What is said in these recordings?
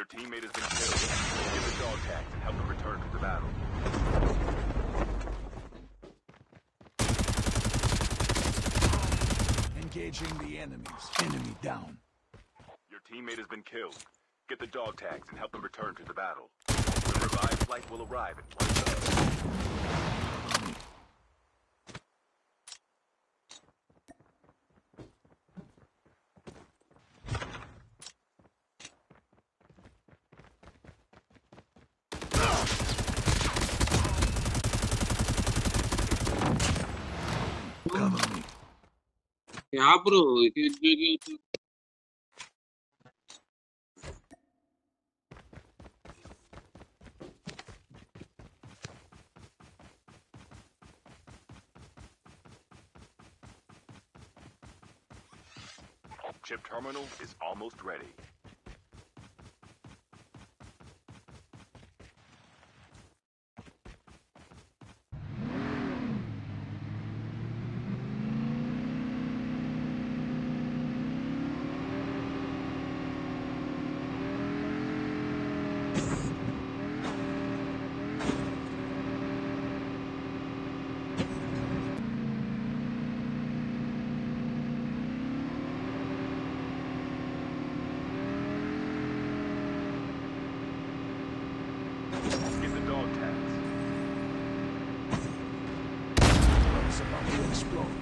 Your teammate has been killed. Get the dog tags and help them return to the battle. Engaging the enemies. Enemy down. Your teammate has been killed. Get the dog tags and help them return to the battle. The revived flight will arrive in 1 minute. Cover me. क्या bro Chip terminal is almost ready. Get the dog tags. It's about to explode.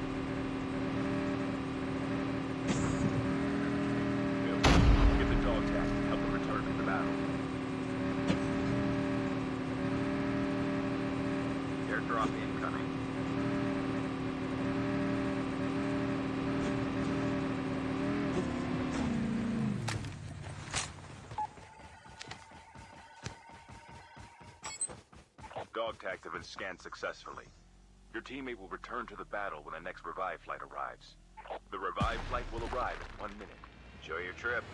Get the dog tags and help them return to the battle. Airdrop incoming. Dog tags have been scanned successfully. Your teammate will return to the battle when the next revive flight arrives. The revive flight will arrive in 1 minute. Enjoy your trip.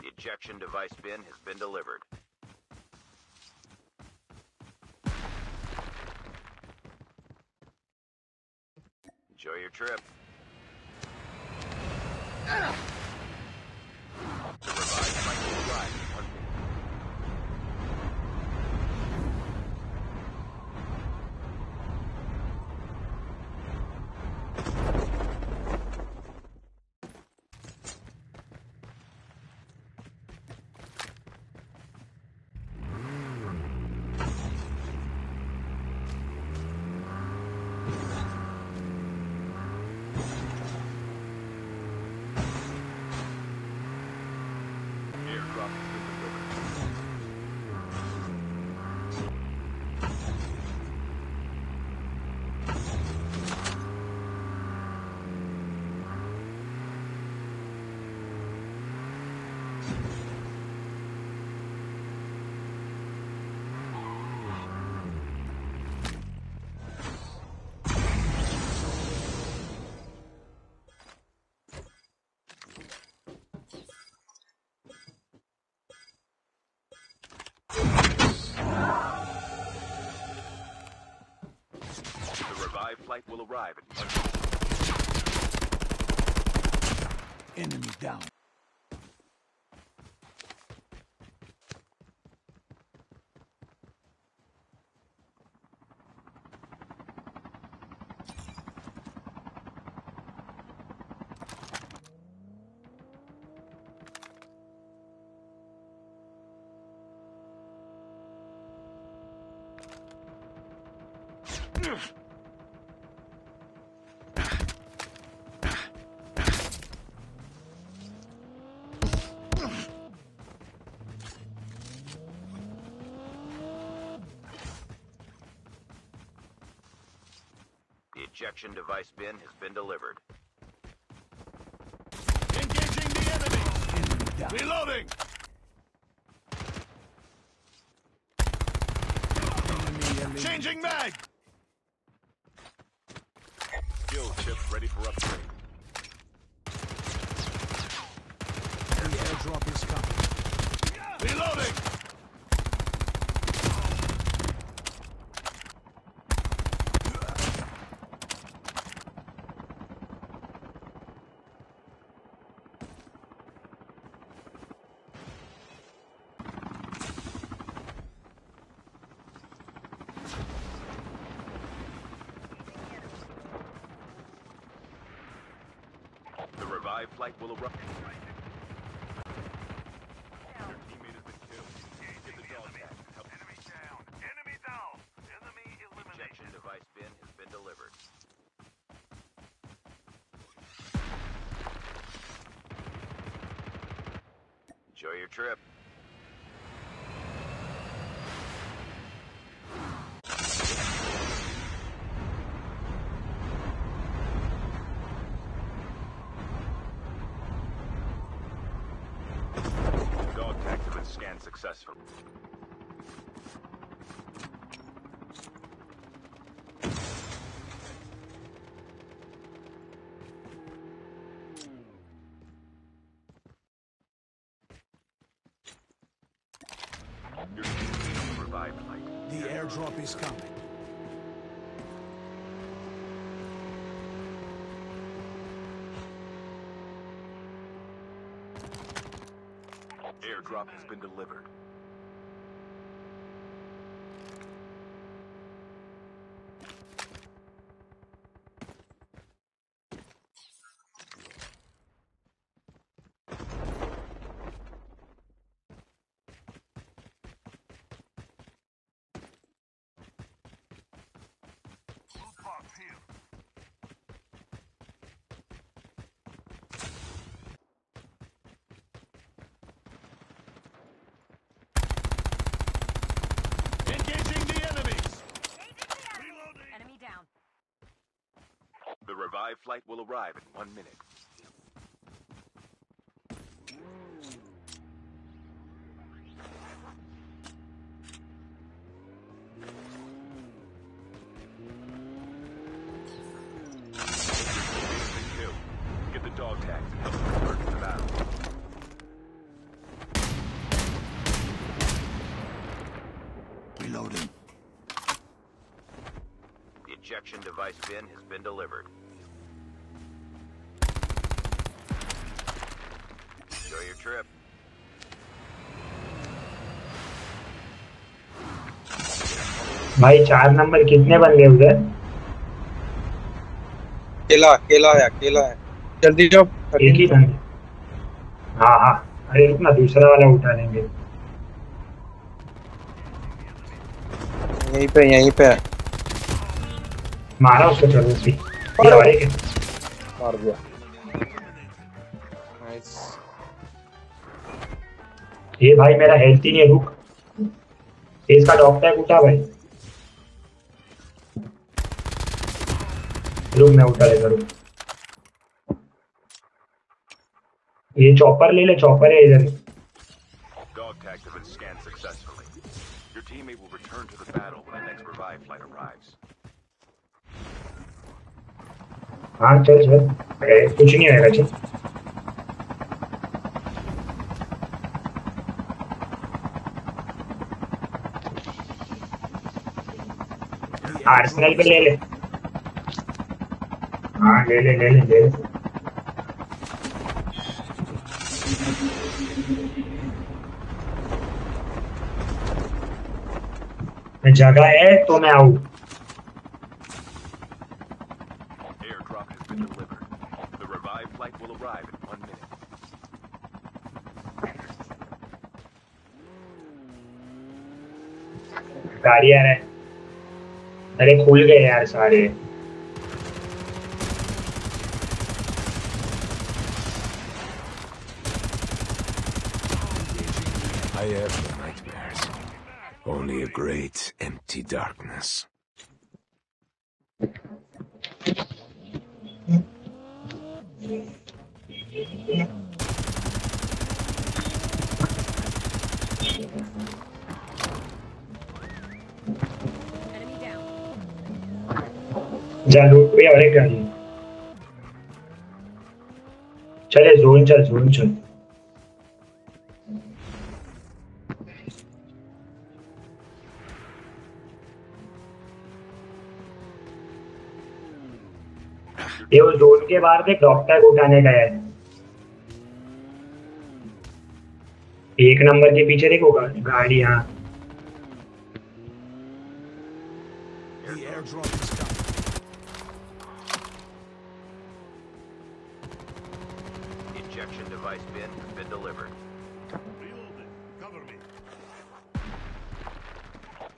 The ejection device bin has been delivered. Enjoy your trip. The revive flight will arrive in 1 minute. Airdrop has been delivered. The revive flight will arrive in 1 minute. Enemy down. The ejection device bin has been delivered. Engaging the enemy! Enemy down. Reloading! Enemy eliminated. Changing mag! Ready for upgrade. The airdrop is coming. Reloading. The revived flight will arrive. Your teammate has been killed. Get the dog tag. Help. Enemy down. Enemy down. Enemy Ejection eliminated. device bin has been delivered. Enjoy your trip. Dog tags have been scanned successfully. Your team on the revived flight. The airdrop is coming. Airdrop has been delivered. Blue box here. Engaging the enemies. Reloading. Enemy down. The revived flight will arrive in 1 minute. Get the dog tags and help them return to the battle. Reloading. The ejection device bin has been delivered. Enjoy your trip. भाई 4 number कितने बंदे उधर? अकेला है जल्दी जाओ। एक ही बंदे। हाँ हाँ, अरे रुकना, दूसरा वाला उठा लेंगे। यहीं पे है। मारा उसको, चलो उसी ये वाले के। मार दिया। नाइस। ये भाई मेरा हेल्थ ही नहीं है, रुक। इसका डॉग टैग उठा भाई। रुक, मैं उठा लेगा, रुक। ये चॉपर ले ले, चॉपर है इधर। Dog tags have been scanned successfully. Your teammate will return to the battle when the next revive flight arrives. हाँ चल चल, अरे कुछ नहीं होगा, चल। आर्सेनल पे ले ले। हाँ ले ले ले ले ले। जगह है तो मैं आऊँ। Airdrop has been delivered. The revived flight will arrive in 1 minute. गाड़ी आ रहा है। अरे खुल गए यार सारे। I have no nightmares. Only a great empty darkness. Enemy down. जा लूट पे और एक गाड़ी। चले जोन चल जोन चल। ये वो जोन के बाहर देख डॉक्टर उठाने गया है। एक नंबर के पीछे देखो गाड़ी। हाँ The airdrop is coming. Injection device bin has been delivered. Reloading. Cover me.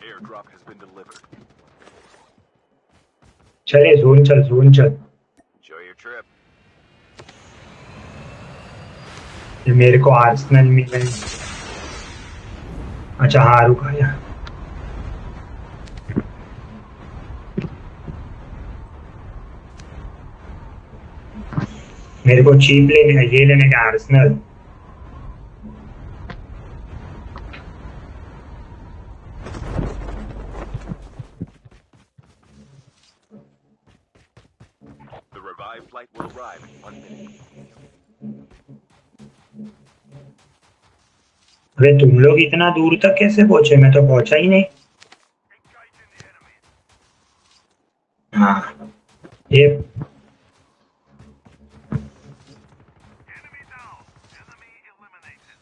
Airdrop has been delivered. चले जोन चल जोन चल। Enjoy your trip. ये मेरे को आर्सेनल मिला है। अच्छा हाँ रुका यार। मेरे को चीप लेने का ये लेने का Arsenal. The revived flight will arrive in 1 minute. अबे तुम लोग इतना दूर तक कैसे पहुंचे? मैं तो पहुंचा ही नहीं। Engaging the enemy. हाँ ये Enemy down. Enemy eliminated.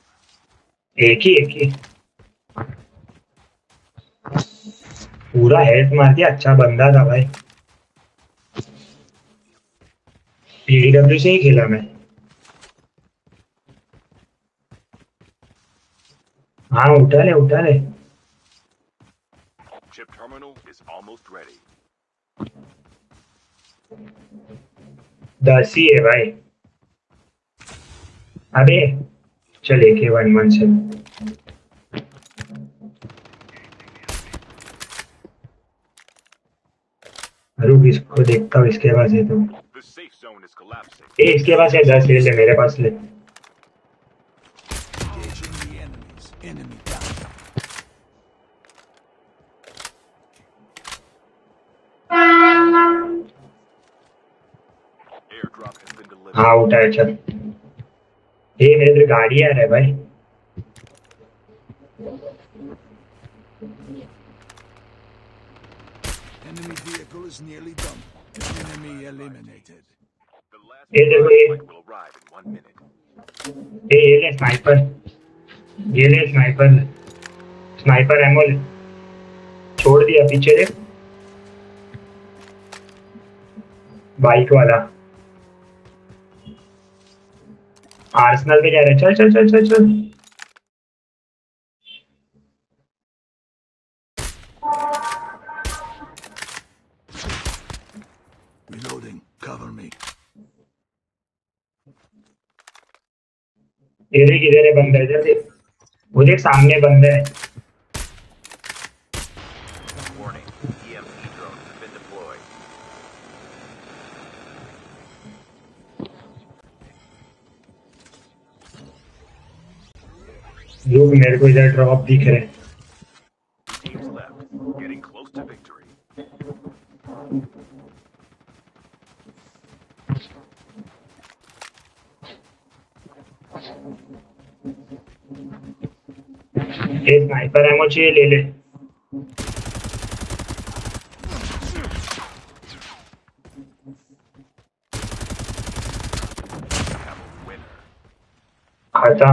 एक ही पूरा हेल्थ मार दिया। अच्छा बंदा था भाई। पीडब्ल्यू से ही खेला मैं। हाँ उठा ले। Chip terminal is almost ready. 10 ही है भाई। अबे चल AK-11 से रुक इसको देखता हूँ। इसके पास है तो The safe zone is collapsing. इसके पास है 10 ले मेरे पास ले। Engaging the enemies. Enemy down. Airdrop has been delivered. हाँ उठा है चल। ये मेरे इधर गाड़ी आ रहा है भाई। Enemy vehicle is nearly done. Enemy eliminated. The last ये देखो revived flight will arrive in 1 minute. ये ले स्नाइपर। ये ले स्नाइपर एमो ले। छोड़ दिया पीछे देख बाइक वाला। आर्सेनल पे जा रहे। चल। Reloading. Cover me. ये देख इधर है बंदा। इधर देख वो देख सामने बंदा है। Warning. EMP drones have been deployed. लोग मेरे को इधर ड्रॉप दिख रहे हैं। Teams left. Getting close to victory. ये स्नाइपर एमो चाहिए ले ले। Have a winner. खत्म।